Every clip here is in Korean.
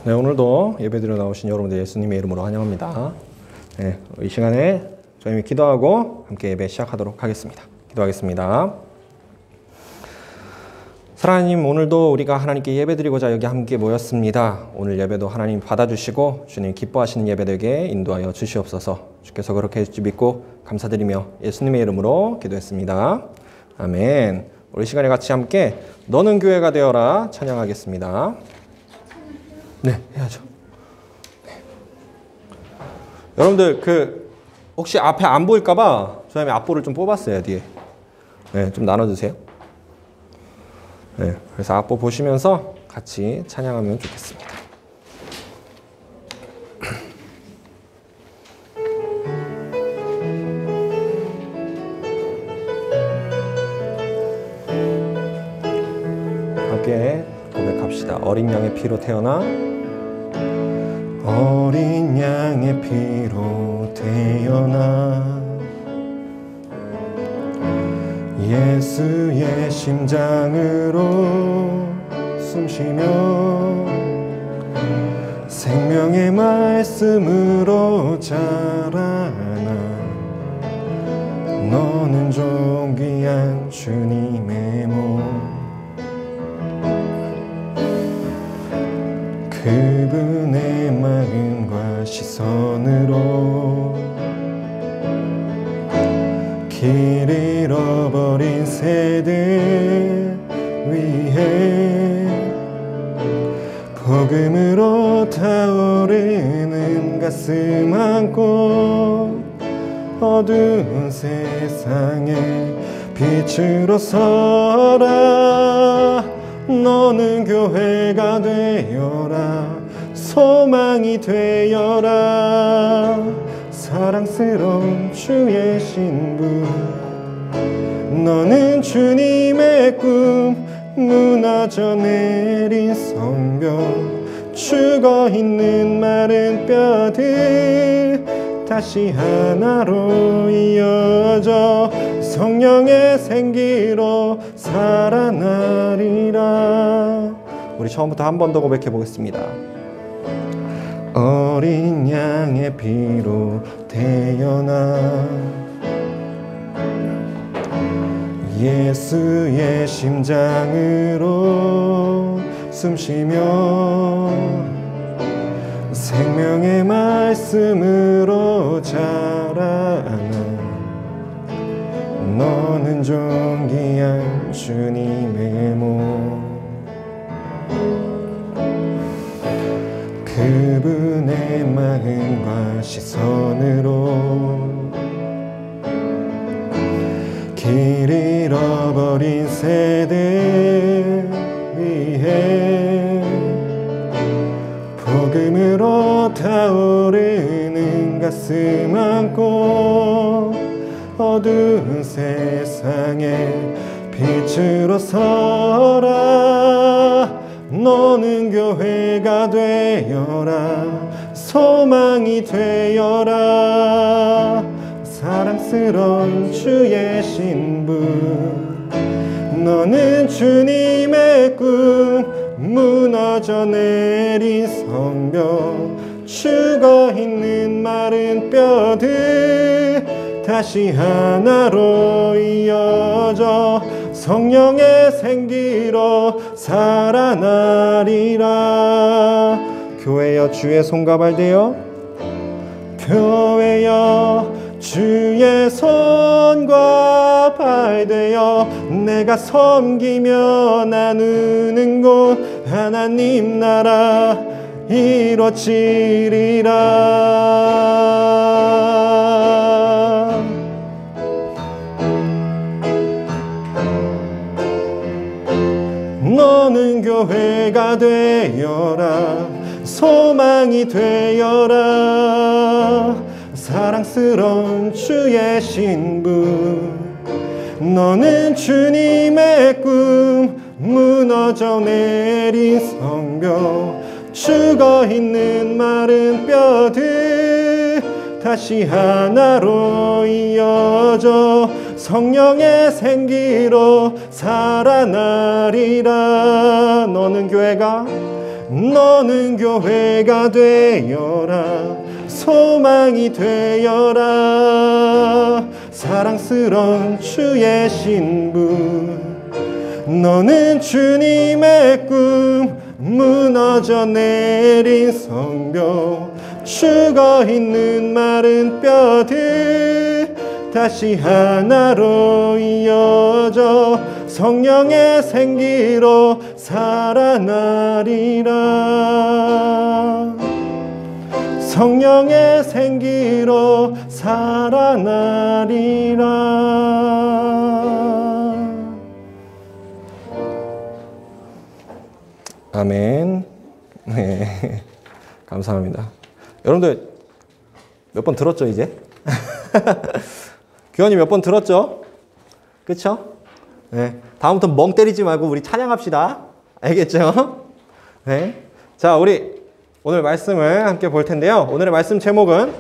네, 오늘도 예배드려 나오신 여러분들 예수님의 이름으로 환영합니다. 네, 이 시간에 저희 기도하고 함께 예배 시작하도록 하겠습니다. 기도하겠습니다. 사랑하님, 오늘도 우리가 하나님께 예배드리고자 여기 함께 모였습니다. 오늘 예배도 하나님 받아주시고 주님 기뻐하시는 예배되게 인도하여 주시옵소서. 주께서 그렇게 해주시 믿고 감사드리며 예수님의 이름으로 기도했습니다. 아멘. 우리 시간에 같이 함께 너는 교회가 되어라 찬양하겠습니다. 네, 해야죠. 네. 여러분들 혹시 앞에 안 보일까봐 저희 앞볼을 좀 뽑았어요. 뒤에. 네, 좀 나눠주세요. 네, 그래서 앞볼 보시면서 같이 찬양하면 좋겠습니다. 함께 고백합시다. 어린 양의 피로 태어나 어린 양의 피로 태어나 예수의 심장으로 숨쉬며 생명의 말씀으로 자라나 너는 존귀한 주님의 몸 그분의 마음과 시선으로 길 잃어버린 세대 위해 복음으로 타오르는 가슴 안고 어두운 세상에 빛으로 서라 너는 교회가 되어라 소망이 되어라 사랑스러운 주의 신부 너는 주님의 꿈 무너져 내린 성벽 죽어있는 마른 뼈들 다시 하나로 이어져 성령의 생기로 살아나리라. 우리 처음부터 한 번 더 고백해 보겠습니다. 어린 양의 피로 태어나 예수의 심장으로 숨쉬며 생명의 말씀으로 자라나 너는 존귀한 주님의 몸 그분의 마음과 시선으로 길 잃어버린 세대 위해 복음으로 타오르는 가슴 안고 어두운 세상에 빛으로 서라 너는 교회가 되어라 소망이 되어라 사랑스러운 주의 신부 너는 주님의 꿈 무너져 내린 성벽 죽어있는 마른 뼈들 다시 하나로 이어져 성령의 생기로 살아나리라. 교회여 주의 손가발 되어 교회여 주의 손과 발 되어 내가 섬기며 나누는 곳 하나님 나라 이루어지리라. 너는 교회가 되어라 소망이 되어라 사랑스러운 주의 신부 너는 주님의 꿈 무너져 내린 성벽 죽어있는 마른 뼈들 다시 하나로 이어져 성령의 생기로 살아나리라. 너는 교회가 너는 교회가 되어라. 소망이 되어라. 사랑스러운 주의 신부. 너는 주님의 꿈. 무너져 내린 성벽. 죽어있는 마른 뼈들 다시 하나로 이어져 성령의 생기로 살아나리라. 성령의 생기로 살아나리라. 아멘. 네. 감사합니다. 여러분들 몇 번 들었죠 이제? 교환이 몇 번 들었죠? 그쵸? 네. 다음부터 멍 때리지 말고 우리 찬양합시다. 알겠죠? 네. 자, 우리 오늘 말씀을 함께 볼 텐데요. 오늘의 말씀 제목은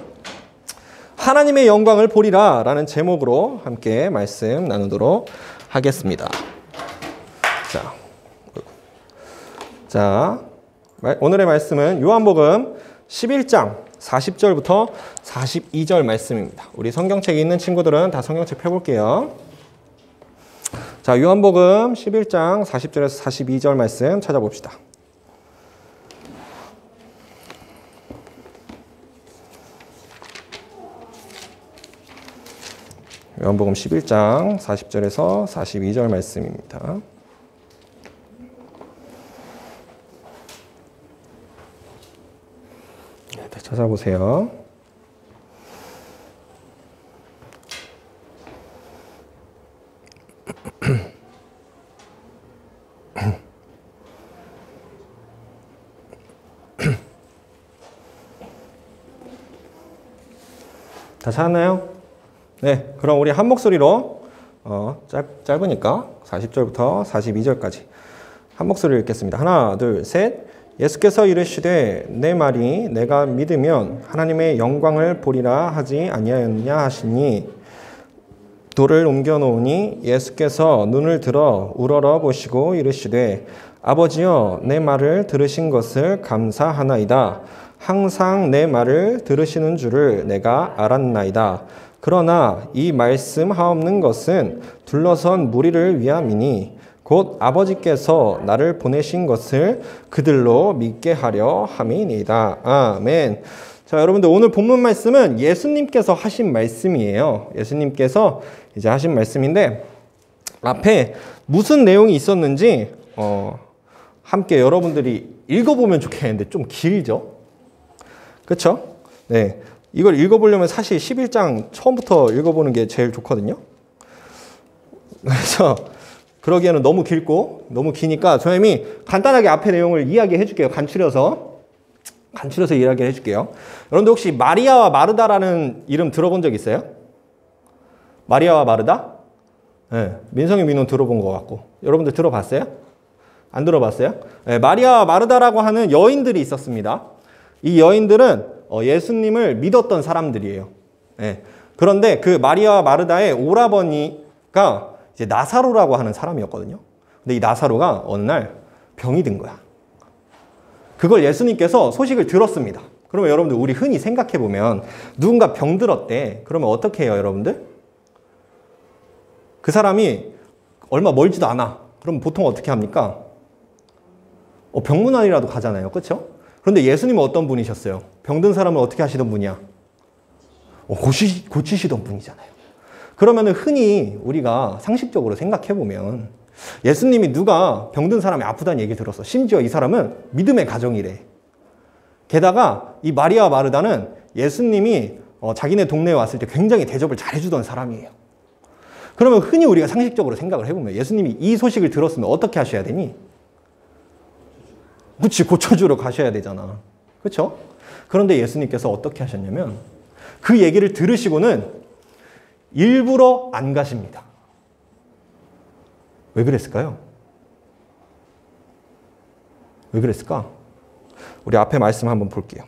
하나님의 영광을 보리라 라는 제목으로 함께 말씀 나누도록 하겠습니다. 자, 오늘의 말씀은 요한복음 11장 40절부터 42절 말씀입니다. 우리 성경책이 있는 친구들은 다 성경책 펴볼게요. 자, 요한복음 11장 40절에서 42절 말씀 찾아봅시다. 요한복음 11장 40절에서 42절 말씀입니다. 찾아보세요. 다 찾았나요? 네, 그럼 우리 한 목소리로 짧으니까 40절부터 42절까지 한 목소리로 읽겠습니다. 하나, 둘, 셋. 예수께서 이르시되 내 말이 내가 믿으면 하나님의 영광을 보리라 하지 아니하였느냐 하시니 돌을 옮겨 놓으니 예수께서 눈을 들어 우러러 보시고 이르시되 아버지여 내 말을 들으신 것을 감사하나이다. 항상 내 말을 들으시는 줄을 내가 알았나이다. 그러나 이 말씀 하옵는 것은 둘러선 무리를 위함이니 곧 아버지께서 나를 보내신 것을 그들로 믿게 하려 함이니이다. 아멘. 자, 여러분들 오늘 본문 말씀은 예수님께서 하신 말씀이에요. 예수님께서 이제 하신 말씀인데 앞에 무슨 내용이 있었는지 함께 여러분들이 읽어보면 좋겠는데 좀 길죠? 그렇죠? 네, 이걸 읽어보려면 사실 11장 처음부터 읽어보는 게 제일 좋거든요. 그래서 그러기에는 너무 길고 너무 기니까 선생님이 간단하게 앞에 내용을 이야기해 줄게요. 간추려서 이야기해 줄게요. 여러분들 혹시 마리아와 마르다라는 이름 들어본 적 있어요? 마리아와 마르다? 네, 민성이 민호는 들어본 것 같고 여러분들 들어봤어요? 안 들어봤어요? 네, 마리아와 마르다라고 하는 여인들이 있었습니다. 이 여인들은 예수님을 믿었던 사람들이에요. 네, 그런데 그 마리아와 마르다의 오라버니가 이제 나사로라고 하는 사람이었거든요. 근데 이 나사로가 어느 날 병이 든 거야. 그걸 예수님께서 소식을 들었습니다. 그러면 여러분들 우리 흔히 생각해 보면 누군가 병 들었대. 그러면 어떻게 해요, 여러분들? 그 사람이 얼마 멀지도 않아. 그럼 보통 어떻게 합니까? 병문안이라도 가잖아요. 그렇죠? 그런데 예수님은 어떤 분이셨어요? 병든 사람을 어떻게 하시던 분이야? 고치시던 분이잖아요. 그러면 흔히 우리가 상식적으로 생각해보면 예수님이 누가 병든 사람이 아프다는 얘기 들었어. 심지어 이 사람은 믿음의 가정이래. 게다가 이 마리아와 마르다는 예수님이 자기네 동네에 왔을 때 굉장히 대접을 잘해주던 사람이에요. 그러면 흔히 우리가 상식적으로 생각을 해보면 예수님이 이 소식을 들었으면 어떻게 하셔야 되니? 그치, 고쳐주러 가셔야 되잖아. 그렇죠? 그런데 예수님께서 어떻게 하셨냐면 그 얘기를 들으시고는 일부러 안 가십니다. 왜 그랬을까요? 왜 그랬을까? 우리 앞에 말씀 한번 볼게요.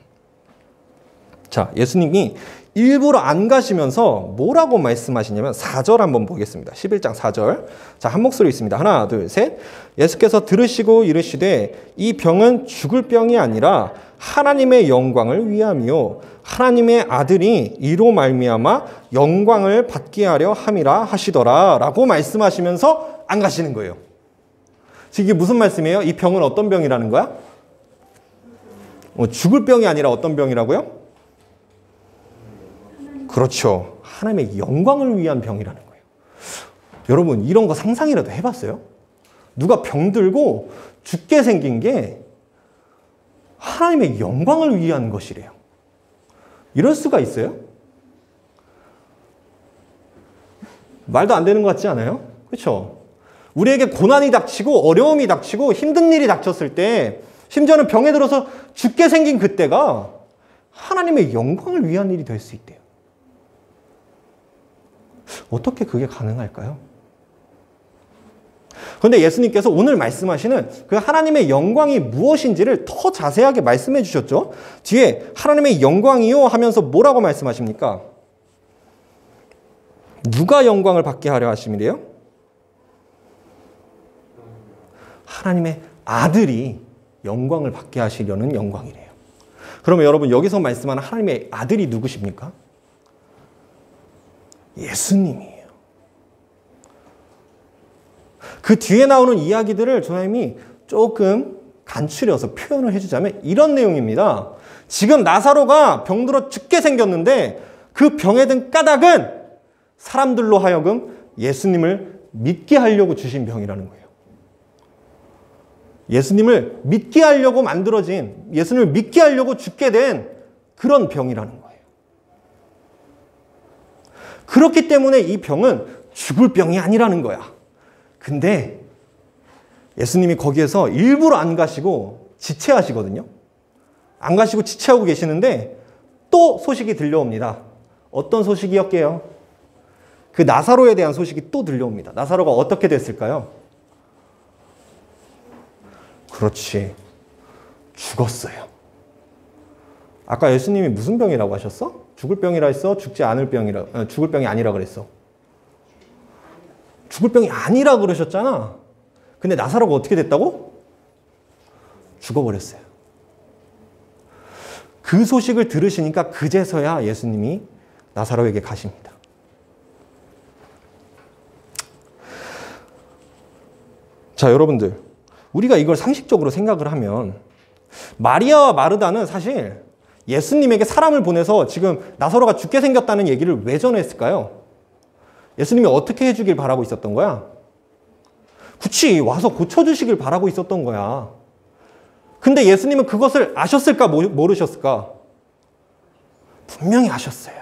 자, 예수님이 일부러 안 가시면서 뭐라고 말씀하시냐면 4절 한번 보겠습니다. 11장 4절. 자, 한 목소리 있습니다. 하나, 둘, 셋. 예수께서 들으시고 이르시되 이 병은 죽을 병이 아니라 하나님의 영광을 위함이요 하나님의 아들이 이로 말미암아 영광을 받게 하려 함이라 하시더라 라고 말씀하시면서 안 가시는 거예요. 이게 무슨 말씀이에요? 이 병은 어떤 병이라는 거야? 죽을 병이 아니라 어떤 병이라고요? 그렇죠. 하나님의 영광을 위한 병이라는 거예요. 여러분, 이런 거 상상이라도 해봤어요? 누가 병들고 죽게 생긴 게 하나님의 영광을 위한 것이래요. 이럴 수가 있어요? 말도 안 되는 것 같지 않아요? 그렇죠? 우리에게 고난이 닥치고 어려움이 닥치고 힘든 일이 닥쳤을 때 심지어는 병에 들어서 죽게 생긴 그때가 하나님의 영광을 위한 일이 될 수 있대요. 어떻게 그게 가능할까요? 그런데 예수님께서 오늘 말씀하시는 그 하나님의 영광이 무엇인지를 더 자세하게 말씀해 주셨죠. 뒤에 하나님의 영광이요 하면서 뭐라고 말씀하십니까? 누가 영광을 받게 하려 하심이래요? 하나님의 아들이 영광을 받게 하시려는 영광이래요. 그러면 여러분, 여기서 말씀하는 하나님의 아들이 누구십니까? 예수님이에요. 그 뒤에 나오는 이야기들을 조나님이 조금 간추려서 표현을 해주자면 이런 내용입니다. 지금 나사로가 병들어 죽게 생겼는데 그 병에 든 까닭은 사람들로 하여금 예수님을 믿게 하려고 주신 병이라는 거예요. 예수님을 믿게 하려고 만들어진, 예수님을 믿게 하려고 죽게 된 그런 병이라는 거예요. 그렇기 때문에 이 병은 죽을 병이 아니라는 거야. 근데 예수님이 거기에서 일부러 안 가시고 지체하시거든요. 안 가시고 지체하고 계시는데 또 소식이 들려옵니다. 어떤 소식이었게요? 그 나사로에 대한 소식이 또 들려옵니다. 나사로가 어떻게 됐을까요? 그렇지. 죽었어요. 아까 예수님이 무슨 병이라고 하셨어? 죽을 병이라 했어? 죽지 않을 병이라, 죽을 병이 아니라 그랬어. 죽을 병이 아니라 그러셨잖아. 근데 나사로가 어떻게 됐다고? 죽어버렸어요. 그 소식을 들으시니까 그제서야 예수님이 나사로에게 가십니다. 자, 여러분들, 우리가 이걸 상식적으로 생각을 하면 마리아와 마르다는 사실 예수님에게 사람을 보내서 지금 나사로가 죽게 생겼다는 얘기를 왜 전했을까요? 예수님이 어떻게 해주길 바라고 있었던 거야? 그치, 와서 고쳐주시길 바라고 있었던 거야. 근데 예수님은 그것을 아셨을까, 모르셨을까? 분명히 아셨어요.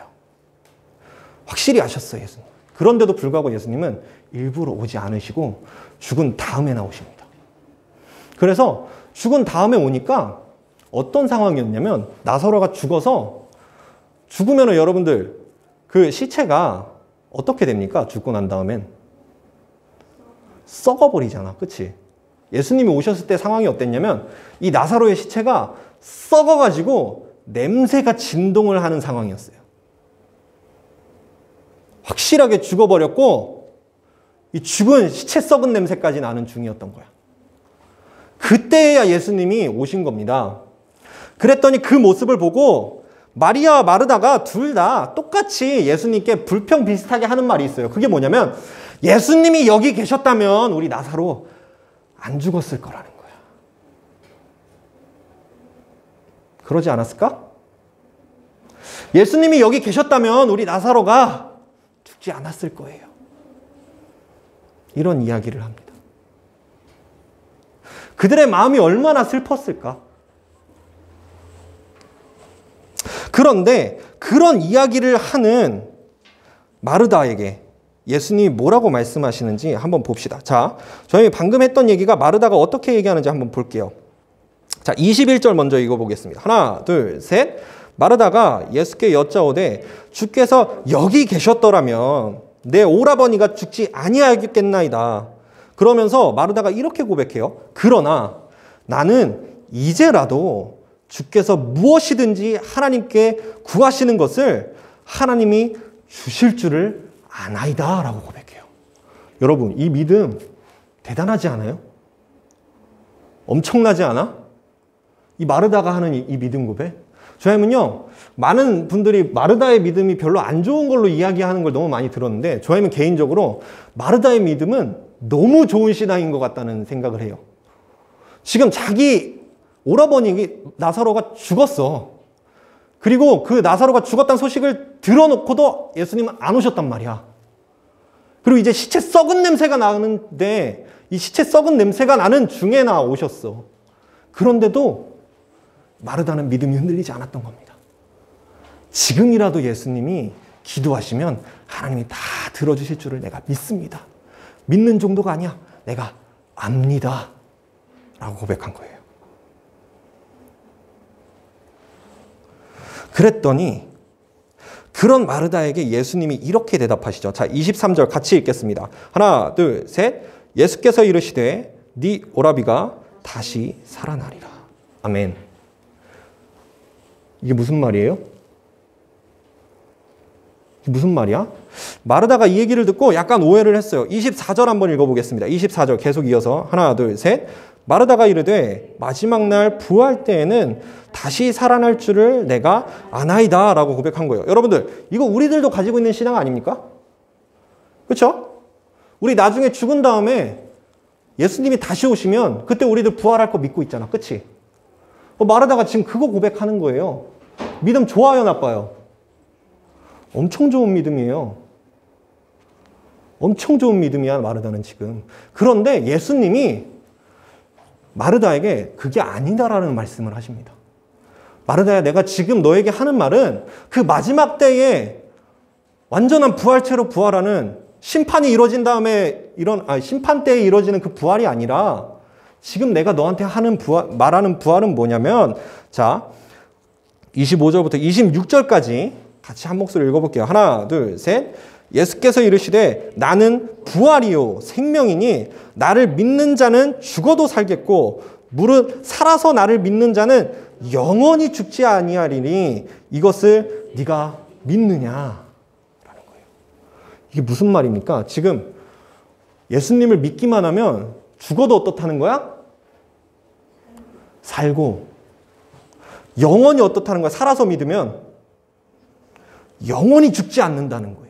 확실히 아셨어요, 예수님. 그런데도 불구하고 예수님은 일부러 오지 않으시고 죽은 다음에 나오십니다. 그래서 죽은 다음에 오니까 어떤 상황이었냐면 나사로가 죽어서 죽으면 여러분들 그 시체가 어떻게 됩니까? 죽고 난 다음엔 썩어버리잖아. 그치? 예수님이 오셨을 때 상황이 어땠냐면 이 나사로의 시체가 썩어가지고 냄새가 진동을 하는 상황이었어요. 확실하게 죽어버렸고 이 죽은 시체 썩은 냄새까지 나는 중이었던 거야. 그때야 예수님이 오신 겁니다. 그랬더니 그 모습을 보고 마리아와 마르다가 둘 다 똑같이 예수님께 불평 비슷하게 하는 말이 있어요. 그게 뭐냐면 예수님이 여기 계셨다면 우리 나사로 안 죽었을 거라는 거야. 그러지 않았을까? 예수님이 여기 계셨다면 우리 나사로가 죽지 않았을 거예요. 이런 이야기를 합니다. 그들의 마음이 얼마나 슬펐을까? 그런데 그런 이야기를 하는 마르다에게 예수님이 뭐라고 말씀하시는지 한번 봅시다. 자, 저희 방금 했던 얘기가 마르다가 어떻게 얘기하는지 한번 볼게요. 자, 21절 먼저 읽어보겠습니다. 하나, 둘, 셋. 마르다가 예수께 여짜오되 주께서 여기 계셨더라면 내 오라버니가 죽지 아니하겠나이다. 그러면서 마르다가 이렇게 고백해요. 그러나 나는 이제라도 주께서 무엇이든지 하나님께 구하시는 것을 하나님이 주실 줄을 아나이다 라고 고백해요. 여러분, 이 믿음 대단하지 않아요? 엄청나지 않아? 이 마르다가 하는 이 믿음 고백? 저희는요, 많은 분들이 마르다의 믿음이 별로 안 좋은 걸로 이야기하는 걸 너무 많이 들었는데, 저희는 개인적으로 마르다의 믿음은 너무 좋은 신앙인 것 같다는 생각을 해요. 지금 자기 오라버니 나사로가 죽었어. 그리고 그 나사로가 죽었다는 소식을 들어놓고도 예수님은 안 오셨단 말이야. 그리고 이제 시체 썩은 냄새가 나는데 이 시체 썩은 냄새가 나는 중에나 오셨어. 그런데도 마르다는 믿음이 흔들리지 않았던 겁니다. 지금이라도 예수님이 기도하시면 하나님이 다 들어주실 줄을 내가 믿습니다. 믿는 정도가 아니야. 내가 압니다. 라고 고백한 거예요. 그랬더니 그런 마르다에게 예수님이 이렇게 대답하시죠. 자, 23절 같이 읽겠습니다. 하나, 둘, 셋. 예수께서 이르시되 네 오라비가 다시 살아나리라. 아멘. 이게 무슨 말이에요? 이게 무슨 말이야? 마르다가 이 얘기를 듣고 약간 오해를 했어요. 24절 한번 읽어보겠습니다. 24절 계속 이어서 하나, 둘, 셋. 마르다가 이르되 마지막 날 부활 때에는 다시 살아날 줄을 내가 아나이다 라고 고백한 거예요. 여러분들, 이거 우리들도 가지고 있는 신앙 아닙니까? 그렇죠? 우리 나중에 죽은 다음에 예수님이 다시 오시면 그때 우리들 부활할 거 믿고 있잖아. 그치? 마르다가 지금 그거 고백하는 거예요. 믿음 좋아요, 나빠요? 엄청 좋은 믿음이에요. 엄청 좋은 믿음이야, 마르다는 지금. 그런데 예수님이 마르다에게 그게 아니다라는 말씀을 하십니다. 마르다야, 내가 지금 너에게 하는 말은 그 마지막 때에 완전한 부활체로 부활하는 심판이 이루어진 다음에 심판 때에 이루어지는 그 부활이 아니라 지금 내가 너한테 하는 말하는 부활은 뭐냐면, 자, 25절부터 26절까지 같이 한 목소리 읽어볼게요. 하나, 둘, 셋. 예수께서 이르시되 나는 부활이요 생명이니 나를 믿는 자는 죽어도 살겠고 무릇 살아서 나를 믿는 자는 영원히 죽지 아니하리니 이것을 네가 믿느냐라는 거예요. 이게 무슨 말입니까? 지금 예수님을 믿기만 하면 죽어도 어떻다는 거야? 살고. 영원히 어떻다는 거야? 살아서 믿으면 영원히 죽지 않는다는 거예요.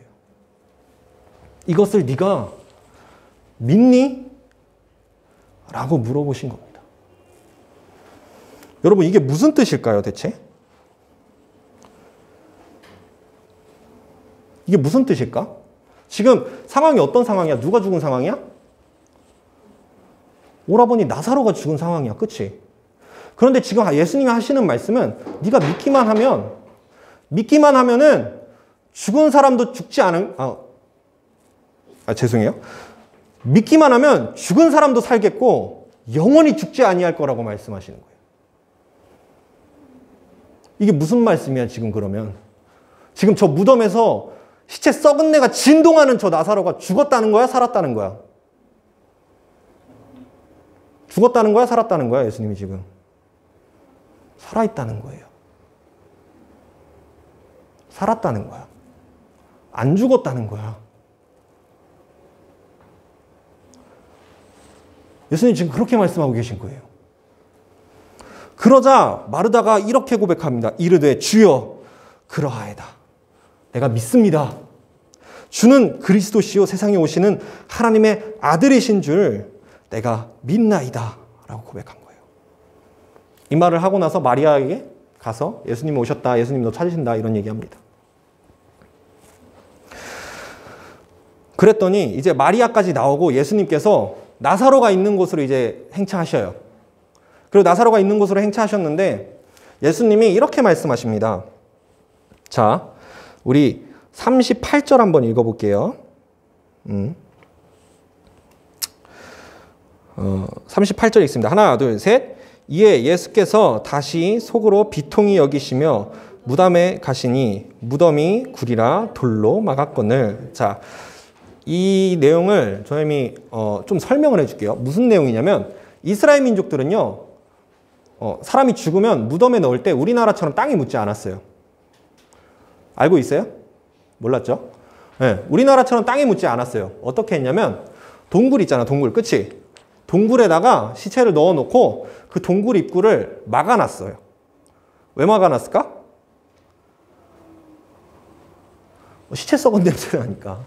이것을 네가 믿니? 라고 물어보신 겁니다. 여러분, 이게 무슨 뜻일까요, 대체? 이게 무슨 뜻일까? 지금 상황이 어떤 상황이야? 누가 죽은 상황이야? 오라버니 나사로가 죽은 상황이야. 그치? 그런데 지금 예수님이 하시는 말씀은 네가 믿기만 하면은 죽은 사람도 죽지 않은, 죄송해요. 믿기만 하면 죽은 사람도 살겠고 영원히 죽지 아니할 거라고 말씀하시는 거예요. 이게 무슨 말씀이야, 지금 그러면? 지금 저 무덤에서 시체 썩은 내가 진동하는 저 나사로가 죽었다는 거야? 살았다는 거야? 죽었다는 거야? 살았다는 거야? 예수님이 지금 살아있다는 거예요. 살았다는 거야. 안 죽었다는 거야. 예수님 지금 그렇게 말씀하고 계신 거예요. 그러자 마르다가 이렇게 고백합니다. 이르되 주여 그러하이다. 내가 믿습니다. 주는 그리스도시요 세상에 오시는 하나님의 아들이신 줄 내가 믿나이다. 라고 고백한 거예요. 이 말을 하고 나서 마리아에게 가서 예수님 오셨다. 예수님 너 찾으신다. 이런 얘기합니다. 그랬더니 이제 마리아까지 나오고 예수님께서 나사로가 있는 곳으로 이제 행차하셔요. 그리고 나사로가 있는 곳으로 행차하셨는데 예수님이 이렇게 말씀하십니다. 자, 우리 38절 한번 읽어볼게요. 38절 읽습니다. 하나, 둘, 셋. 이에 예수께서 다시 속으로 비통히 여기시며 무덤에 가시니 무덤이 구리라 돌로 막았거늘. 자, 이 내용을 저희이 좀 설명을 해줄게요. 무슨 내용이냐면 이스라엘 민족들은요, 사람이 죽으면 무덤에 넣을 때 우리나라처럼 땅이 묻지 않았어요. 알고 있어요? 몰랐죠? 네, 우리나라처럼 땅이 묻지 않았어요. 어떻게 했냐면 동굴 있잖아, 동굴. 그치? 동굴에다가 시체를 넣어놓고 그 동굴 입구를 막아놨어요. 왜 막아놨을까? 시체 썩은 냄새가 나니까.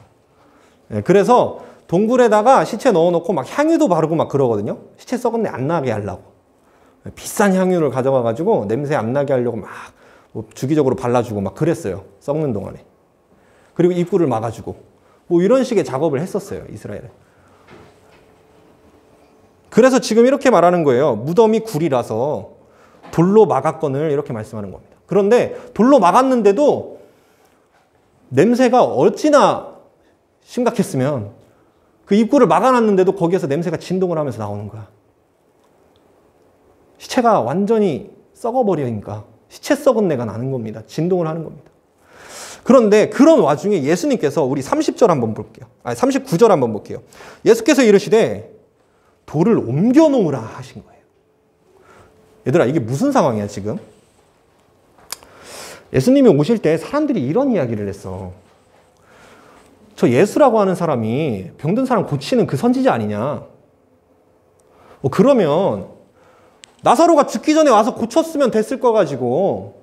네, 그래서 동굴에다가 시체 넣어놓고 막 향유도 바르고 막 그러거든요. 시체 썩은 내 안 나게 하려고. 비싼 향유를 가져가가지고 냄새 안 나게 하려고 막 주기적으로 발라주고 막 그랬어요. 썩는 동안에. 그리고 입구를 막아주고 뭐 이런 식의 작업을 했었어요. 이스라엘은. 그래서 지금 이렇게 말하는 거예요. 무덤이 굴이라서 돌로 막았거늘 이렇게 말씀하는 겁니다. 그런데 돌로 막았는데도 냄새가 어찌나 심각했으면 그 입구를 막아놨는데도 거기에서 냄새가 진동을 하면서 나오는 거야. 시체가 완전히 썩어버리니까 시체 썩은 내가 나는 겁니다. 진동을 하는 겁니다. 그런데 그런 와중에 예수님께서 우리 30절 한번 볼게요. 39절 한번 볼게요. 예수께서 이르시되 돌을 옮겨 놓으라 하신 거예요. 얘들아, 이게 무슨 상황이야 지금? 예수님이 오실 때 사람들이 이런 이야기를 했어. 저 예수라고 하는 사람이 병든 사람 고치는 그 선지자 아니냐? 그러면 나사로가 죽기 전에 와서 고쳤으면 됐을 거 가지고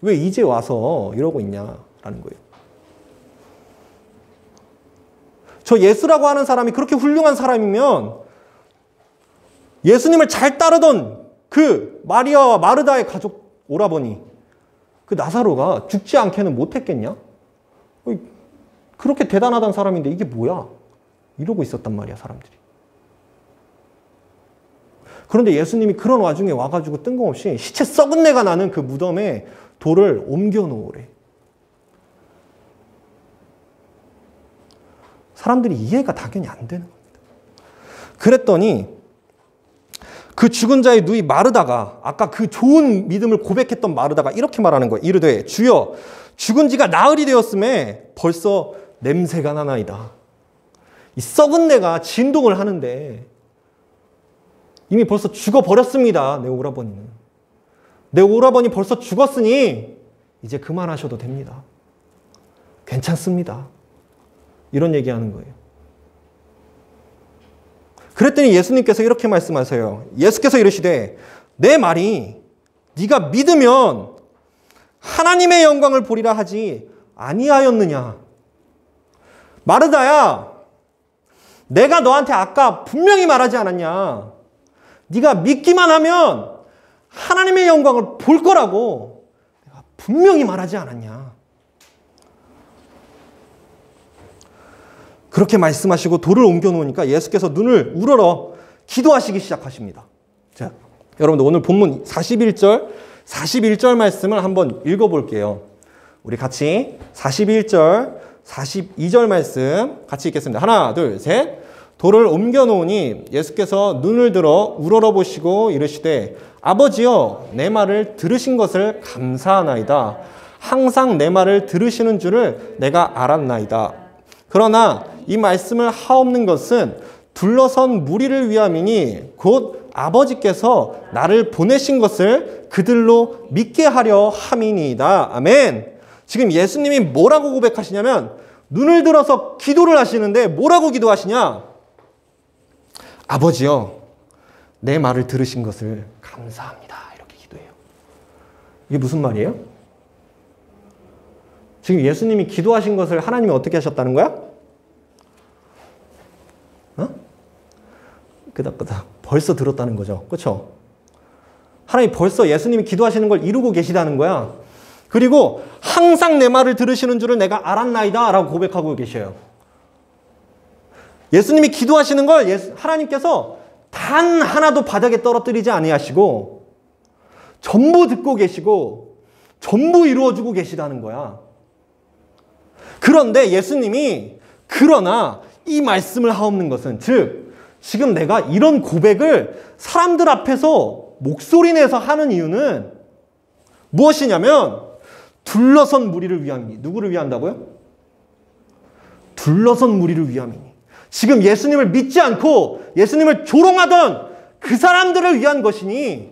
왜 이제 와서 이러고 있냐라는 거예요. 저 예수라고 하는 사람이 그렇게 훌륭한 사람이면 예수님을 잘 따르던 그 마리아와 마르다의 가족 오라버니 그 나사로가 죽지 않게는 못했겠냐? 그렇게 대단하다는 사람인데 이게 뭐야? 이러고 있었단 말이야, 사람들이. 그런데 예수님이 그런 와중에 와가지고 뜬금없이 시체 썩은 내가 나는 그 무덤에 돌을 옮겨 놓으래. 사람들이 이해가 당연히 안 되는 겁니다. 그랬더니 그 죽은 자의 누이 마르다가 아까 그 좋은 믿음을 고백했던 마르다가 이렇게 말하는 거예요. 이르되 주여 죽은 지가 나흘이 되었음에 벌써 냄새가 나나이다. 이 썩은 내가 진동을 하는데 이미 벌써 죽어버렸습니다. 내 오라버니는. 내 오라버니 벌써 죽었으니 이제 그만하셔도 됩니다. 괜찮습니다. 이런 얘기하는 거예요. 그랬더니 예수님께서 이렇게 말씀하세요. 예수께서 이르시되 내 말이 네가 믿으면 하나님의 영광을 보리라 하지 아니하였느냐. 마르다야, 내가 너한테 아까 분명히 말하지 않았냐. 네가 믿기만 하면 하나님의 영광을 볼 거라고 내가 분명히 말하지 않았냐. 그렇게 말씀하시고 돌을 옮겨 놓으니까 예수께서 눈을 우러러 기도하시기 시작하십니다. 자, 여러분들 오늘 본문 41절 말씀을 한번 읽어볼게요. 우리 같이 41절, 42절 말씀 같이 읽겠습니다. 하나, 둘, 셋. 돌을 옮겨 놓으니 예수께서 눈을 들어 우러러 보시고 이르시되 아버지여 내 말을 들으신 것을 감사하나이다. 항상 내 말을 들으시는 줄을 내가 알았나이다. 그러나 이 말씀을 하옵는 것은 둘러선 무리를 위함이니 곧 아버지께서 나를 보내신 것을 그들로 믿게 하려 함이니이다. 아멘. 지금 예수님이 뭐라고 고백하시냐면 눈을 들어서 기도를 하시는데 뭐라고 기도하시냐? 아버지여 내 말을 들으신 것을 감사합니다. 이렇게 기도해요. 이게 무슨 말이에요? 지금 예수님이 기도하신 것을 하나님이 어떻게 하셨다는 거야? 끄덕끄덕 벌써 들었다는 거죠. 그렇죠? 하나님 벌써 예수님이 기도하시는 걸 이루고 계시다는 거야. 그리고 항상 내 말을 들으시는 줄을 내가 알았나이다 라고 고백하고 계셔요. 예수님이 기도하시는 걸 하나님께서 단 하나도 바닥에 떨어뜨리지 아니하시고 전부 듣고 계시고 전부 이루어주고 계시다는 거야. 그런데 예수님이 그러나 이 말씀을 하옵는 것은 즉 지금 내가 이런 고백을 사람들 앞에서 목소리 내서 하는 이유는 무엇이냐면 둘러선 무리를 위함이니. 누구를 위한다고요? 둘러선 무리를 위함이니. 지금 예수님을 믿지 않고 예수님을 조롱하던 그 사람들을 위한 것이니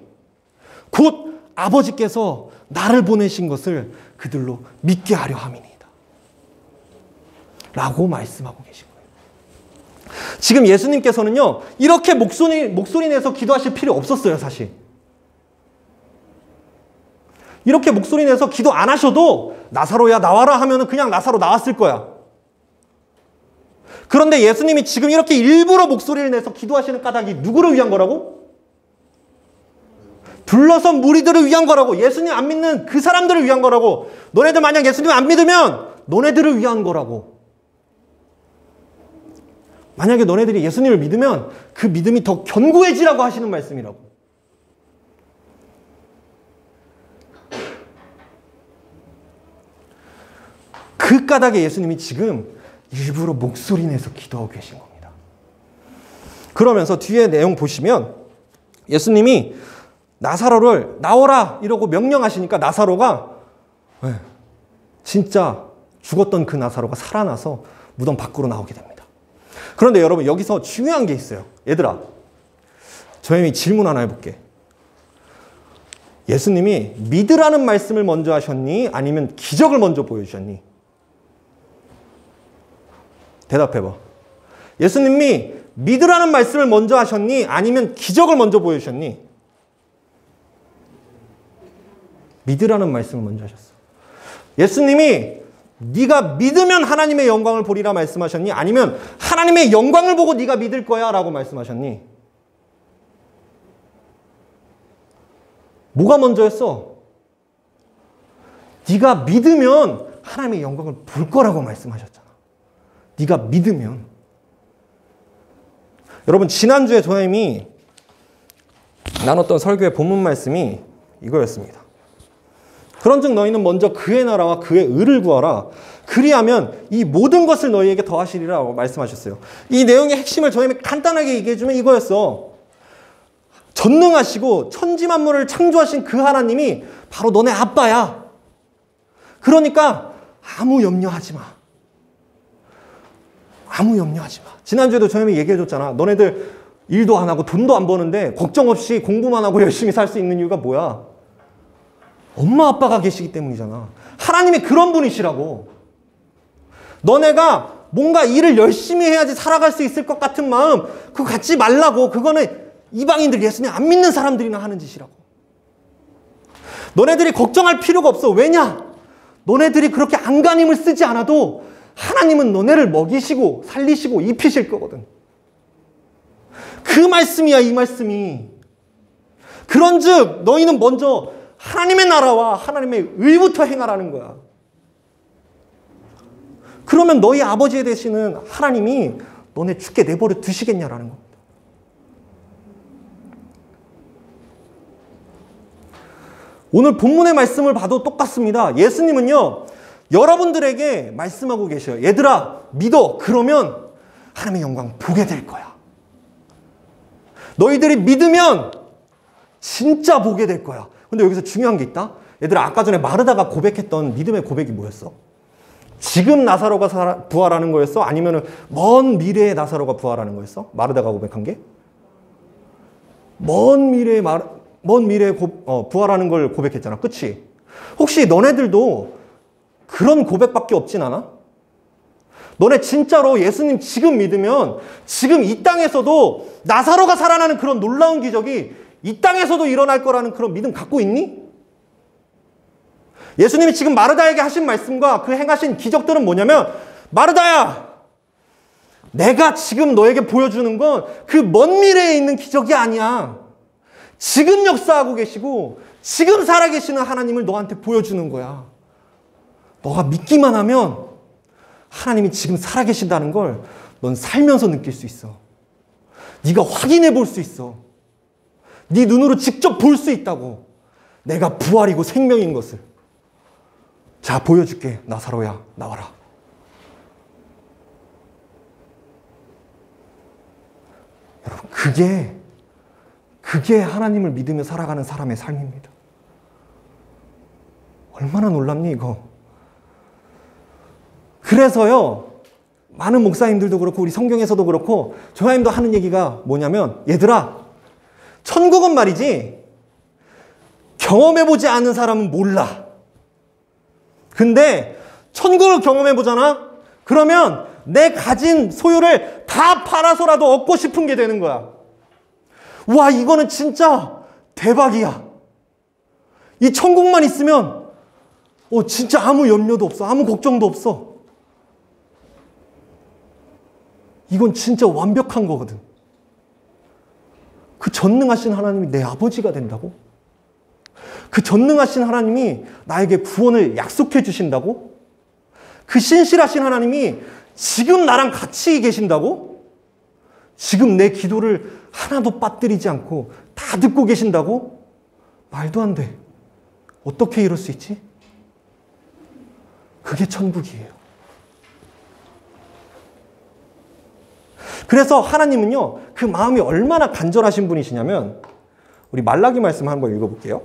곧 아버지께서 나를 보내신 것을 그들로 믿게 하려 함이니이다. 라고 말씀하고 계신 거예요. 지금 예수님께서는요, 이렇게 목소리 내서 기도하실 필요 없었어요, 사실. 이렇게 목소리 내서 기도 안 하셔도 나사로야 나와라 하면은 그냥 나사로 나왔을 거야. 그런데 예수님이 지금 이렇게 일부러 목소리를 내서 기도하시는 까닭이 누구를 위한 거라고? 둘러선 무리들을 위한 거라고. 예수님 안 믿는 그 사람들을 위한 거라고. 너네들 만약 예수님 안 믿으면 너네들을 위한 거라고. 만약에 너네들이 예수님을 믿으면 그 믿음이 더 견고해지라고 하시는 말씀이라고. 그 까닭에 예수님이 지금 일부러 목소리 내서 기도하고 계신 겁니다. 그러면서 뒤에 내용 보시면 예수님이 나사로를 나오라 이러고 명령하시니까 나사로가 진짜 죽었던 그 나사로가 살아나서 무덤 밖으로 나오게 됩니다. 그런데 여러분 여기서 중요한 게 있어요. 얘들아, 저희이 질문 하나 해볼게. 예수님이 믿으라는 말씀을 먼저 하셨니? 아니면 기적을 먼저 보여주셨니? 대답해봐. 예수님이 믿으라는 말씀을 먼저 하셨니? 아니면 기적을 먼저 보여주셨니? 믿으라는 말씀을 먼저 하셨어. 예수님이 네가 믿으면 하나님의 영광을 보리라 말씀하셨니? 아니면 하나님의 영광을 보고 네가 믿을 거야 라고 말씀하셨니? 뭐가 먼저였어? 네가 믿으면 하나님의 영광을 볼 거라고 말씀하셨잖아. 네가 믿으면. 여러분 지난주에 조님이 나눴던 설교의 본문 말씀이 이거였습니다. 그런즉 너희는 먼저 그의 나라와 그의 의를 구하라. 그리하면 이 모든 것을 너희에게 더하시리라고 말씀하셨어요. 이 내용의 핵심을 저희가 간단하게 얘기해주면 이거였어. 전능하시고 천지만물을 창조하신 그 하나님이 바로 너네 아빠야. 그러니까 아무 염려하지 마. 아무 염려하지 마. 지난주에도 저희가 얘기해줬잖아. 너네들 일도 안 하고 돈도 안 버는데 걱정 없이 공부만 하고 열심히 살 수 있는 이유가 뭐야? 엄마 아빠가 계시기 때문이잖아. 하나님이 그런 분이시라고. 너네가 뭔가 일을 열심히 해야지 살아갈 수 있을 것 같은 마음 그거 갖지 말라고. 그거는 이방인들 예수님 안 믿는 사람들이나 하는 짓이라고. 너네들이 걱정할 필요가 없어. 왜냐? 너네들이 그렇게 안간힘을 쓰지 않아도 하나님은 너네를 먹이시고 살리시고 입히실 거거든. 그 말씀이야, 이 말씀이. 그런즉 너희는 먼저 하나님의 나라와 하나님의 의부터 행하라는 거야. 그러면 너희 아버지 되시는 하나님이 너네 죽게 내버려 두시겠냐라는 겁니다. 오늘 본문의 말씀을 봐도 똑같습니다. 예수님은요, 여러분들에게 말씀하고 계셔요. 얘들아, 믿어. 그러면 하나님의 영광 보게 될 거야. 너희들이 믿으면 진짜 보게 될 거야. 근데 여기서 중요한 게 있다. 얘들아, 아까 전에 마르다가 고백했던 믿음의 고백이 뭐였어? 지금 나사로가 부활하는 거였어? 아니면 먼 미래의 나사로가 부활하는 거였어? 마르다가 고백한 게? 먼 미래에 부활하는 걸 고백했잖아. 그치? 혹시 너네들도 그런 고백밖에 없진 않아? 너네 진짜로 예수님 지금 믿으면 지금 이 땅에서도 나사로가 살아나는 그런 놀라운 기적이 이 땅에서도 일어날 거라는 그런 믿음 갖고 있니? 예수님이 지금 마르다에게 하신 말씀과 그 행하신 기적들은 뭐냐면, 마르다야, 내가 지금 너에게 보여주는 건 그 먼 미래에 있는 기적이 아니야. 지금 역사하고 계시고 지금 살아계시는 하나님을 너한테 보여주는 거야. 너가 믿기만 하면 하나님이 지금 살아계신다는 걸 넌 살면서 느낄 수 있어. 네가 확인해 볼 수 있어. 네 눈으로 직접 볼 수 있다고. 내가 부활이고 생명인 것을. 자, 보여줄게. 나사로야, 나와라. 여러분, 그게 하나님을 믿으며 살아가는 사람의 삶입니다. 얼마나 놀랍니 이거. 그래서요, 많은 목사님들도 그렇고 우리 성경에서도 그렇고 조하님도 하는 얘기가 뭐냐면, 얘들아, 천국은 말이지 경험해보지 않은 사람은 몰라. 근데 천국을 경험해보잖아? 그러면 내 가진 소유를 다 팔아서라도 얻고 싶은 게 되는 거야. 와, 이거는 진짜 대박이야. 이 천국만 있으면 진짜 아무 염려도 없어. 아무 걱정도 없어. 이건 진짜 완벽한 거거든. 그 전능하신 하나님이 내 아버지가 된다고? 그 전능하신 하나님이 나에게 구원을 약속해 주신다고? 그 신실하신 하나님이 지금 나랑 같이 계신다고? 지금 내 기도를 하나도 빠뜨리지 않고 다 듣고 계신다고? 말도 안 돼. 어떻게 이럴 수 있지? 그게 천국이에요. 그래서 하나님은요, 그 마음이 얼마나 간절하신 분이시냐면, 우리 말라기 말씀 한번 읽어볼게요.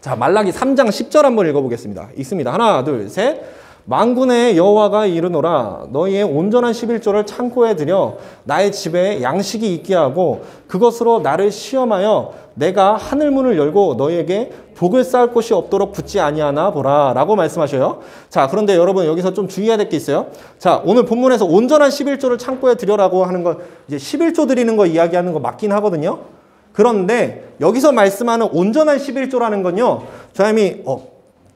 자, 말라기 3장 10절 한번 읽어보겠습니다. 읽습니다. 하나, 둘, 셋. 만군의 여호와가 이르노라, 너희의 온전한 11조를 창고에 들여 나의 집에 양식이 있게 하고 그것으로 나를 시험하여 내가 하늘문을 열고 너희에게 복을 쌓을 곳이 없도록 붙지 아니하나 보라 라고 말씀하셔요. 자, 그런데 여러분 여기서 좀 주의해야 될 게 있어요. 자, 오늘 본문에서 온전한 11조를 창고에 들여라고 하는 건 이제 11조 드리는 거 이야기하는 거 맞긴 하거든요. 그런데 여기서 말씀하는 온전한 11조라는 건요, 저님이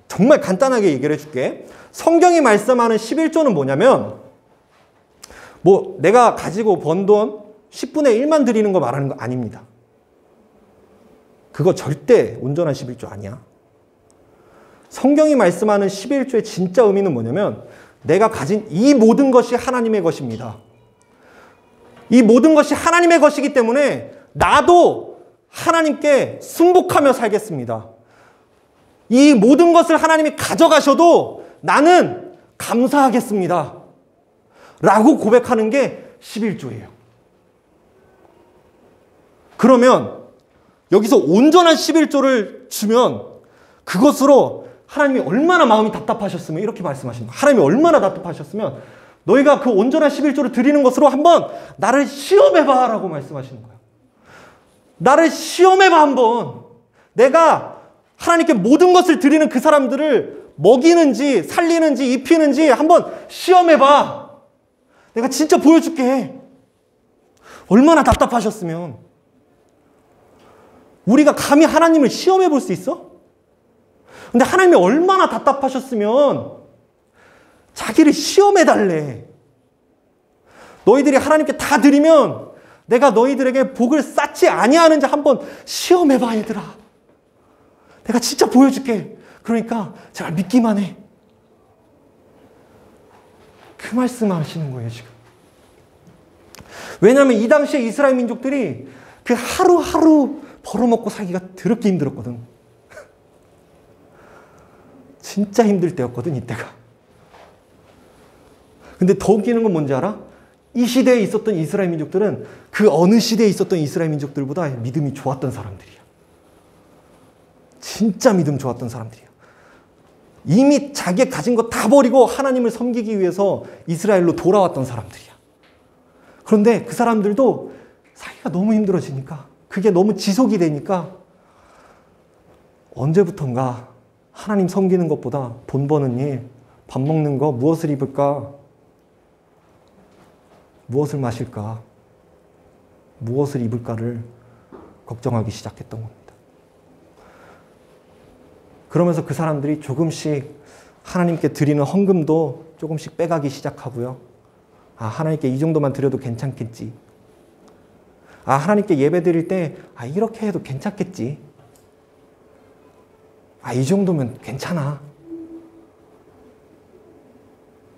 정말 간단하게 얘기를 해줄게. 성경이 말씀하는 11조는 뭐냐면, 내가 가지고 번 돈 10분의 1만 드리는 거 말하는 거 아닙니다. 그거 절대 온전한 11조 아니야. 성경이 말씀하는 11조의 진짜 의미는 뭐냐면, 내가 가진 이 모든 것이 하나님의 것입니다. 이 모든 것이 하나님의 것이기 때문에 나도 하나님께 순복하며 살겠습니다. 이 모든 것을 하나님이 가져가셔도 나는 감사하겠습니다. 라고 고백하는 게 11조예요. 그러면 여기서 온전한 11조를 주면 그것으로 하나님이 얼마나 마음이 답답하셨으면 이렇게 말씀하시는 거예요. 하나님이 얼마나 답답하셨으면 너희가 그 온전한 11조를 드리는 것으로 한번 나를 시험해봐 라고 말씀하시는 거예요. 나를 시험해봐 한번. 내가 하나님께 모든 것을 드리는 그 사람들을 먹이는지 살리는지 입히는지 한번 시험해봐. 내가 진짜 보여줄게. 얼마나 답답하셨으면. 우리가 감히 하나님을 시험해 볼 수 있어? 근데 하나님이 얼마나 답답하셨으면 자기를 시험해 달래. 너희들이 하나님께 다 드리면 내가 너희들에게 복을 쌓지 아니하는지 한번 시험해봐 얘들아. 내가 진짜 보여줄게. 그러니까 잘 믿기만 해. 그 말씀을 하시는 거예요 지금. 왜냐하면 이 당시에 이스라엘 민족들이 그 하루하루 벌어먹고 살기가 더럽게 힘들었거든. 진짜 힘들 때였거든 이때가. 근데 더 웃기는 건 뭔지 알아? 이 시대에 있었던 이스라엘 민족들은 그 어느 시대에 있었던 이스라엘 민족들보다 믿음이 좋았던 사람들이야. 진짜 믿음 좋았던 사람들이야. 이미 자기가 가진 거 다 버리고 하나님을 섬기기 위해서 이스라엘로 돌아왔던 사람들이야. 그런데 그 사람들도 살기가 너무 힘들어지니까, 그게 너무 지속이 되니까 언제부턴가 하나님 섬기는 것보다 돈 버는 일, 밥 먹는 거, 무엇을 입을까, 무엇을 마실까, 무엇을 입을까를 걱정하기 시작했던 겁니다. 그러면서 그 사람들이 조금씩 하나님께 드리는 헌금도 조금씩 빼가기 시작하고요. 아, 하나님께 이 정도만 드려도 괜찮겠지. 아, 하나님께 예배 드릴 때 이렇게 해도 괜찮겠지. 이 정도면 괜찮아.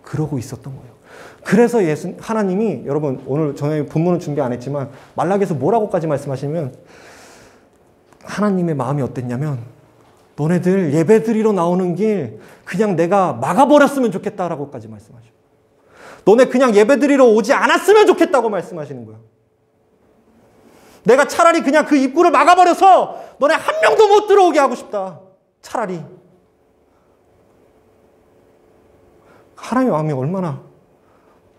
그러고 있었던 거예요. 그래서 하나님이, 여러분 오늘 저희 본문은 준비 안 했지만 말라기에서 뭐라고까지 말씀하시면, 하나님의 마음이 어땠냐면, 너네들 예배 드리러 나오는 길 그냥 내가 막아버렸으면 좋겠다라고까지 말씀하셔요. 너네 그냥 예배 드리러 오지 않았으면 좋겠다고 말씀하시는 거예요. 내가 차라리 그냥 그 입구를 막아버려서 너네 한 명도 못 들어오게 하고 싶다. 차라리. 하나님의 마음이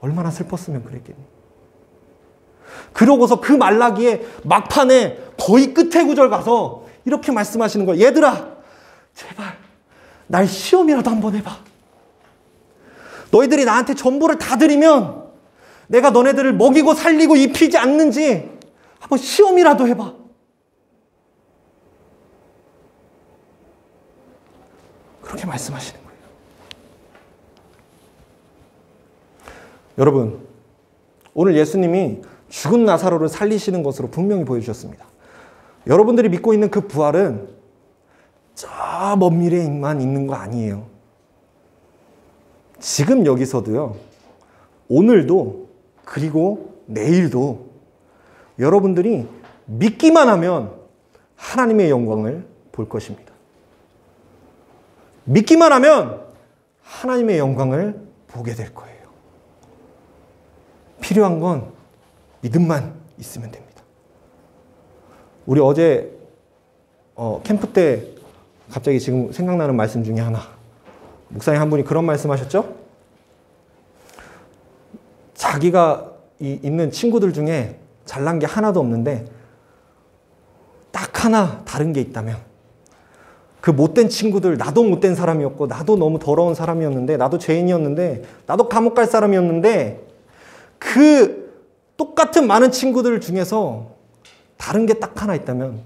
얼마나 슬펐으면 그랬겠니. 그러고서 그 말라기에 막판에 거의 끝에 구절 가서 이렇게 말씀하시는 거예요. 얘들아, 제발 날 시험이라도 한번 해봐. 너희들이 나한테 전부를 다 드리면 내가 너네들을 먹이고 살리고 입히지 않는지 한번 시험이라도 해봐. 그렇게 말씀하시는 거예요. 여러분, 오늘 예수님이 죽은 나사로를 살리시는 것으로 분명히 보여주셨습니다. 여러분들이 믿고 있는 그 부활은 저 먼 미래에만 있는 거 아니에요. 지금 여기서도요, 오늘도 그리고 내일도 여러분들이 믿기만 하면 하나님의 영광을 볼 것입니다. 믿기만 하면 하나님의 영광을 보게 될 거예요. 필요한 건 믿음만 있으면 됩니다. 우리 어제 캠프 때 갑자기 지금 생각나는 말씀 중에 하나, 목사님 한 분이 그런 말씀하셨죠? 자기가 있는 친구들 중에 잘난 게 하나도 없는데 딱 하나 다른 게 있다면 그 못된 친구들, 나도 못된 사람이었고 나도 너무 더러운 사람이었는데 나도 죄인이었는데 나도 감옥 갈 사람이었는데 그 똑같은 많은 친구들 중에서 다른 게 딱 하나 있다면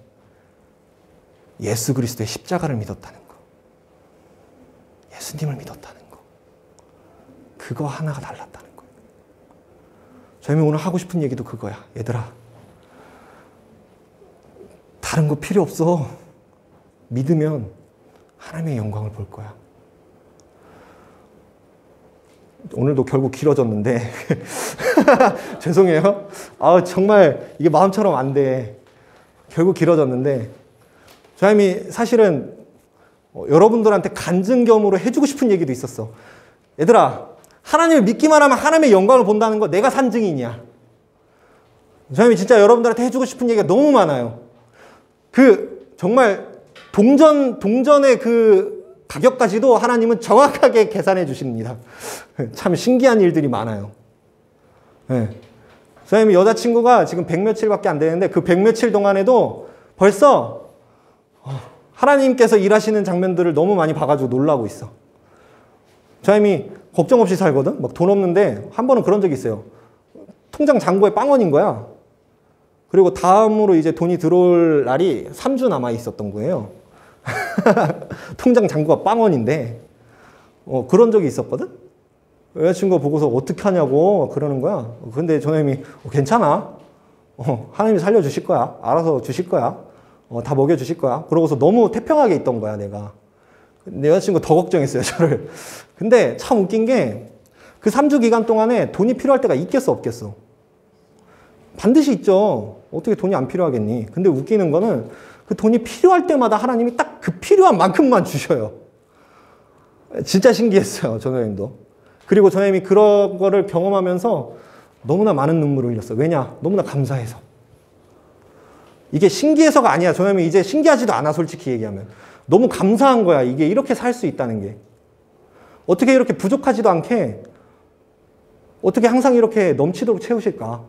예수 그리스도의 십자가를 믿었다는 거, 예수님을 믿었다는 거, 그거 하나가 달랐다는 거예요. 저희는 오늘 하고 싶은 얘기도 그거야. 얘들아, 다른 거 필요 없어. 믿으면 하나님의 영광을 볼 거야. 오늘도 결국 길어졌는데 죄송해요. 정말 이게 마음처럼 안 돼. 결국 길어졌는데 저희이 사실은 여러분들한테 간증겸으로 해주고 싶은 얘기도 있었어. 얘들아, 하나님을 믿기만 하면 하나님의 영광을 본다는 거 내가 산 증인이야. 저희이 진짜 여러분들한테 해주고 싶은 얘기가 너무 많아요. 정말 동전의 가격까지도 하나님은 정확하게 계산해 주십니다. 참 신기한 일들이 많아요. 네. 선생님 여자친구가 지금 100며칠밖에 안 되는데 그 100며칠 동안에도 벌써 하나님께서 일하시는 장면들을 너무 많이 봐가지고 놀라고 있어. 선생님이 걱정 없이 살거든? 막 돈 없는데 한 번은 그런 적이 있어요. 통장 잔고에 빵원인 거야. 그리고 다음으로 이제 돈이 들어올 날이 3주 남아 있었던 거예요. 통장 잔고가 빵원인데 그런 적이 있었거든? 여자친구가 보고서 어떻게 하냐고 그러는 거야. 근데 선생님이 괜찮아. 하나님이 살려주실 거야. 알아서 주실 거야. 다 먹여주실 거야. 그러고서 너무 태평하게 있던 거야, 내가. 내 여자친구가 더 걱정했어요, 저를. 근데 참 웃긴 게 그 3주 기간 동안에 돈이 필요할 때가 있겠어, 없겠어? 반드시 있죠. 어떻게 돈이 안 필요하겠니? 근데 웃기는 거는 그 돈이 필요할 때마다 하나님이 딱 그 필요한 만큼만 주셔요. 진짜 신기했어요, 전호님도. 그리고 전호님이 그런 거를 경험하면서 너무나 많은 눈물을 흘렸어. 왜냐? 너무나 감사해서. 이게 신기해서가 아니야. 전호님이 이제 신기하지도 않아, 솔직히 얘기하면. 너무 감사한 거야. 이게 이렇게 살 수 있다는 게. 어떻게 이렇게 부족하지도 않게 어떻게 항상 이렇게 넘치도록 채우실까?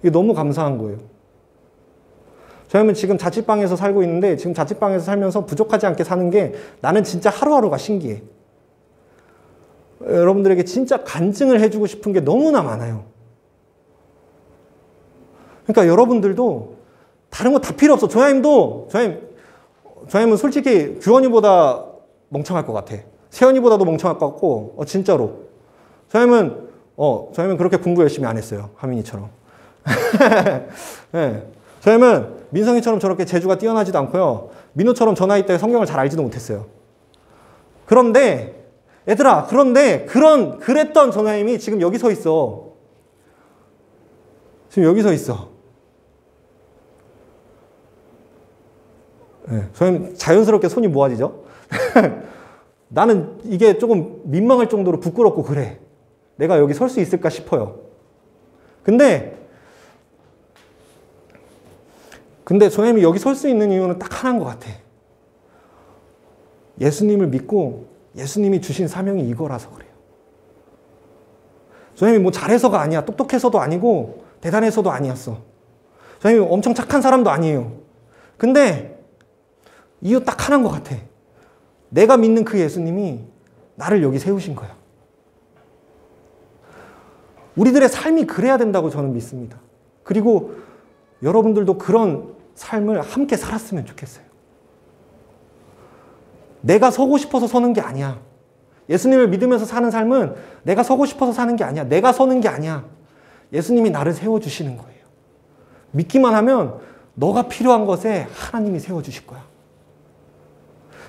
이게 너무 감사한 거예요. 저희는 지금 자취방에서 살고 있는데 지금 자취방에서 살면서 부족하지 않게 사는 게 나는 진짜 하루하루가 신기해. 여러분들에게 진짜 간증을 해주고 싶은 게 너무나 많아요. 그러니까 여러분들도 다른 거 다 필요 없어. 조야님은 솔직히 규원이보다 멍청할 것 같아. 세연이보다도 멍청할 것 같고, 진짜로. 조야님은 그렇게 공부 열심히 안 했어요. 하민이처럼. 네. 저희는 민성이처럼 저렇게 재주가 뛰어나지도 않고요. 민우처럼 저 나이 때 성경을 잘 알지도 못했어요. 그런데 얘들아, 그랬던 전하님이 지금 여기 서 있어. 지금 여기 서 있어. 네. 저희는 자연스럽게 손이 모아지죠. 나는 이게 조금 민망할 정도로 부끄럽고 그래. 내가 여기 설 수 있을까 싶어요. 근데 조님이 여기 설 수 있는 이유는 딱 하나인 것 같아. 예수님을 믿고 예수님이 주신 사명이 이거라서 그래요. 조님이 뭐 잘해서가 아니야. 똑똑해서도 아니고 대단해서도 아니었어. 조님이 엄청 착한 사람도 아니에요. 근데 이유 딱 하나인 것 같아. 내가 믿는 그 예수님이 나를 여기 세우신 거야. 우리들의 삶이 그래야 된다고 저는 믿습니다. 그리고 여러분들도 그런 삶을 함께 살았으면 좋겠어요. 내가 서고 싶어서 서는 게 아니야. 예수님을 믿으면서 사는 삶은 내가 서고 싶어서 사는 게 아니야. 내가 서는 게 아니야. 예수님이 나를 세워주시는 거예요. 믿기만 하면 너가 필요한 것에 하나님이 세워주실 거야.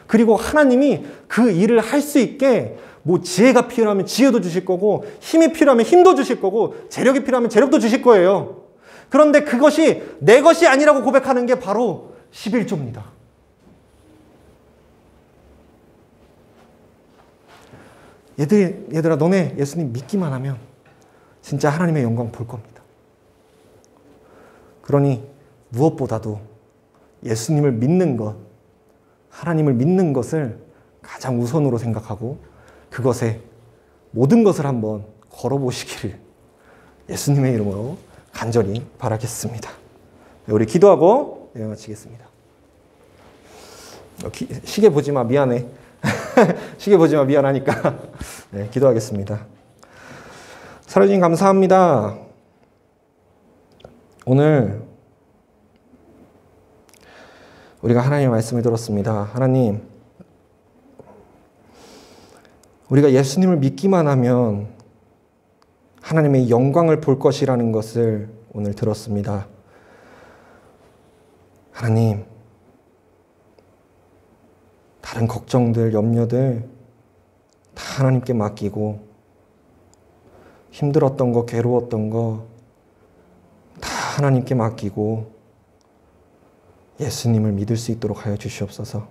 그리고 하나님이 그 일을 할 수 있게 뭐 지혜가 필요하면 지혜도 주실 거고, 힘이 필요하면 힘도 주실 거고, 재력이 필요하면 재력도 주실 거예요. 그런데 그것이 내 것이 아니라고 고백하는 게 바로 11조입니다. 얘들아, 너네 예수님 믿기만 하면 진짜 하나님의 영광 볼 겁니다. 그러니 무엇보다도 예수님을 믿는 것, 하나님을 믿는 것을 가장 우선으로 생각하고 그것에 모든 것을 한번 걸어보시기를 예수님의 이름으로 간절히 바라겠습니다. 우리 기도하고 예배 마치겠습니다. 시계 보지 마, 미안해. 시계 보지 마, 미안하니까. 네, 기도하겠습니다. 살아주님 감사합니다. 오늘 우리가 하나님의 말씀을 들었습니다. 하나님, 우리가 예수님을 믿기만 하면 하나님의 영광을 볼 것이라는 것을 오늘 들었습니다. 하나님, 다른 걱정들, 염려들 다 하나님께 맡기고 힘들었던 거, 괴로웠던 거 다 하나님께 맡기고 예수님을 믿을 수 있도록 하여 주시옵소서.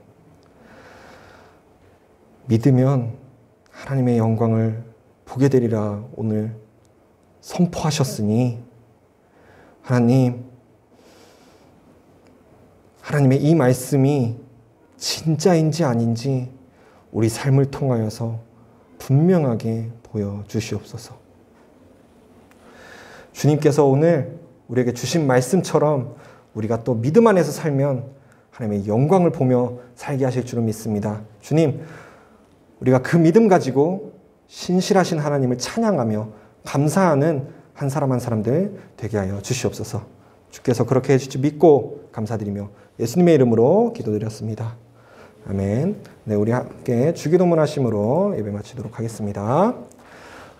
믿으면 하나님의 영광을 보게 되리라 오늘 선포하셨으니 하나님, 하나님의 이 말씀이 진짜인지 아닌지 우리 삶을 통하여서 분명하게 보여주시옵소서. 주님께서 오늘 우리에게 주신 말씀처럼 우리가 또 믿음 안에서 살면 하나님의 영광을 보며 살게 하실 줄을 믿습니다. 주님, 우리가 그 믿음 가지고 신실하신 하나님을 찬양하며 감사하는 한 사람 한 사람들 되게 하여 주시옵소서. 주께서 그렇게 해주실 줄 믿고 감사드리며 예수님의 이름으로 기도드렸습니다. 아멘. 네, 우리 함께 주기도문 하심으로 예배 마치도록 하겠습니다.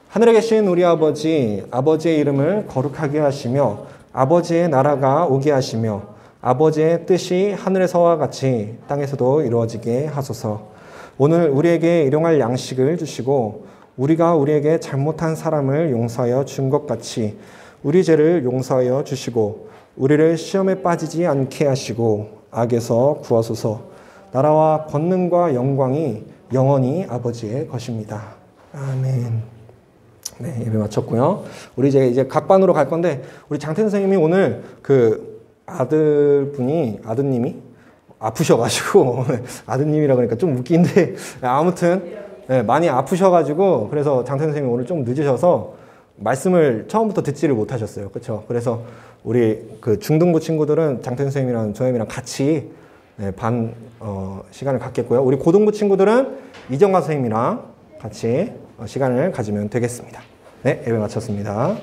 하늘에 계신 우리 아버지, 아버지의 이름을 거룩하게 하시며 아버지의 나라가 오게 하시며 아버지의 뜻이 하늘에서와 같이 땅에서도 이루어지게 하소서. 오늘 우리에게 일용할 양식을 주시고 우리가 우리에게 잘못한 사람을 용서하여 준 것 같이 우리 죄를 용서하여 주시고 우리를 시험에 빠지지 않게 하시고 악에서 구하소서. 나라와 권능과 영광이 영원히 아버지의 것입니다. 아멘. 네, 예배 마쳤고요. 우리 이제 각 반으로 갈 건데 우리 장태 선생님이 오늘 그 아드님이 아프셔가지고 아드님이라 그러니까 좀 웃긴데 아무튼 네, 많이 아프셔가지고 그래서 장태 선생님이 오늘 좀 늦으셔서 말씀을 처음부터 듣지를 못하셨어요. 그렇죠? 그래서 우리 그 중등부 친구들은 장태 선생님이랑 저희랑 같이 네, 시간을 갖겠고요. 우리 고등부 친구들은 이정관 선생님이랑 같이 시간을 가지면 되겠습니다. 네, 예배 마쳤습니다.